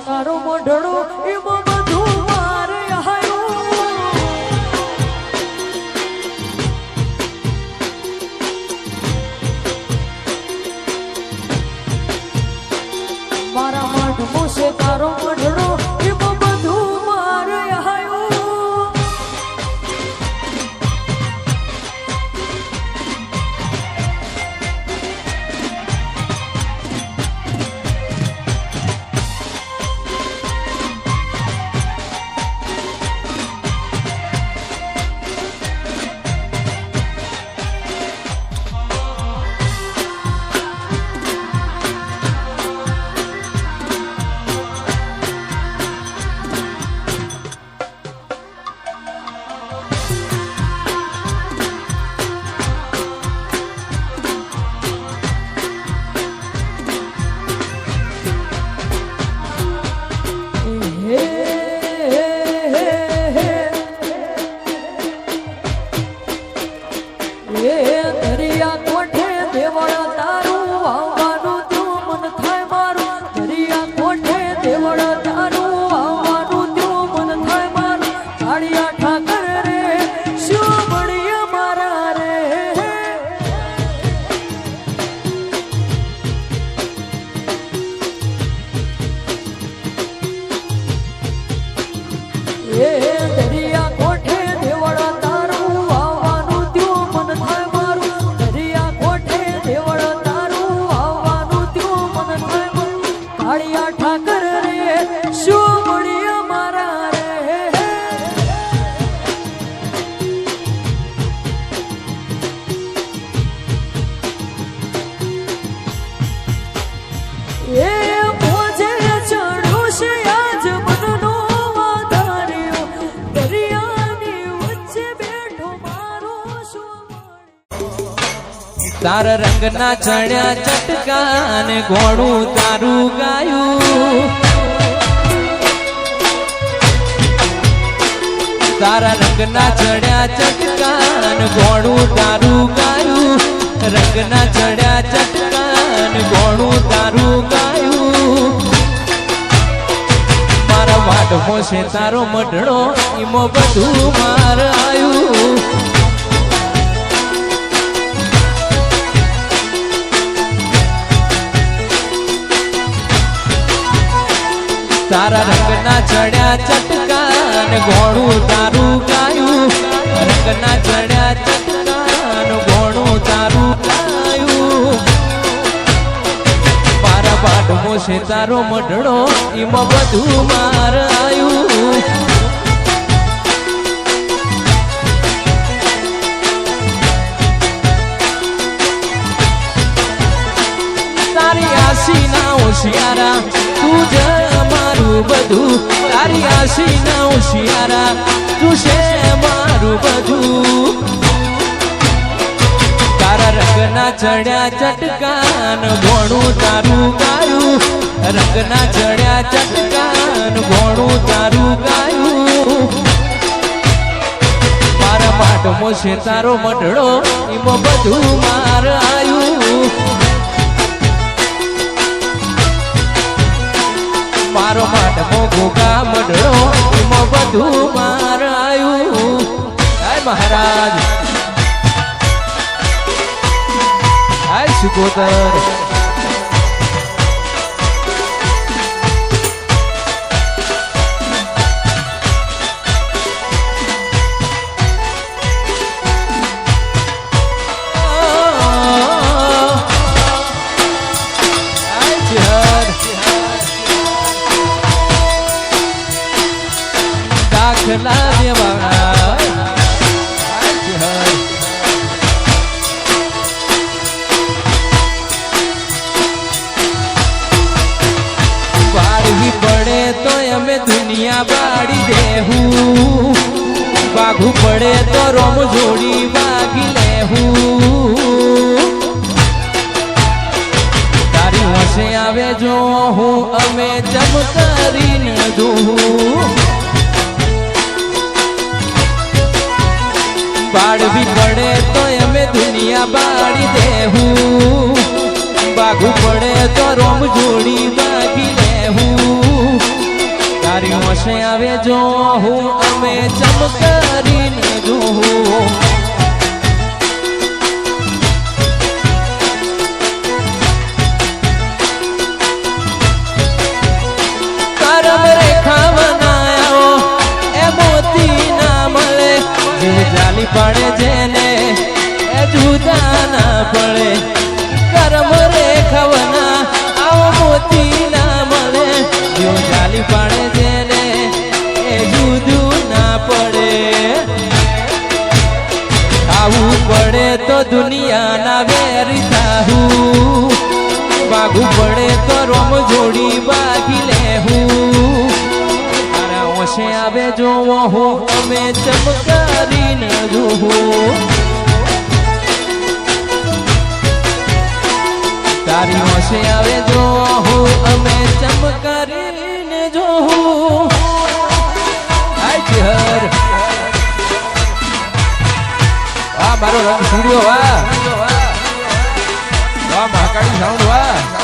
તારો મોઢડો એમાં બધું મારે મારા મોઢું છે તારો મોઢડો એમાં બધું મારે તાર રંગના ચણ્યા ચટકાન ઘોડું તારું ગાયું તારા રંગના ચણ્યા ચટકાન ઘોડું તારું ગાયું રંગના ચણ્યા ચટકાન ઘોડું તારું ગાયું મારા વાટમો છે તારો મઢડો એમાં બધું માર આયું તારા રંગના ચડ્યા ચટકાન ઘોડું તારું ગાયું રંગના ચડ્યા ચટકાન ઘોડું તારું ગાયું મારા બાટમો છે તારો મઢડો એમાં બધું માર આયું તારી આશીના હોશિયારા તું જ મારું બધું તારી આશીના હોશિયારા તું છે મારું બધું તારા રંગના ચડ્યા ચટકાન ઘોડું તારું ગાયું રંગના ચડ્યા ચટકાન ઘોડું તારું ગાયું મારા માટમો છે તારો મઢડો એમાં બધું માર આયું મારો માટમો ઘોઘા મઢડો એમાં બધું માર આયું હાય મહારાજ હાય સુકોતર દાખલા દેવા વાળવી પડે તો અમે દુનિયા બાળી દેહું વાઘું પડે તો રોમ જોડી વાગી લેહું તારી હોશે આવે જો હું અમે જમ કરીને દઉં બાળવી પડે તો અમે દુનિયા બાળી દેહું બાઘું પડે તો રોમ જોડી વાગી લેહું હોશે આવે જો હું અમે ચમકારીને જોઉં કરમ રેખા બનાયો એ મોતી ના મળે જીવ જાલી પડે જેને એ જુદા ના પડે કરમ રેખા બના આવો મોતી ના મળે જીવ જાલી પડે જેને એ જુદું ના પડે આવું પડે તો દુનિયાના વેરી થાહું બાગુ પડે તો રોમ જોડી બાગી લેહું તારા ઓશે આવે જો હું અમે ચમકારીને જોઉં તારી ઓશે આવે જો હું અમે ચમકારીને જોઉં હાય હર આ મારો રંગ સ્ટુડિયો વાહ મહાકાળી સાઉન્ડ વાહ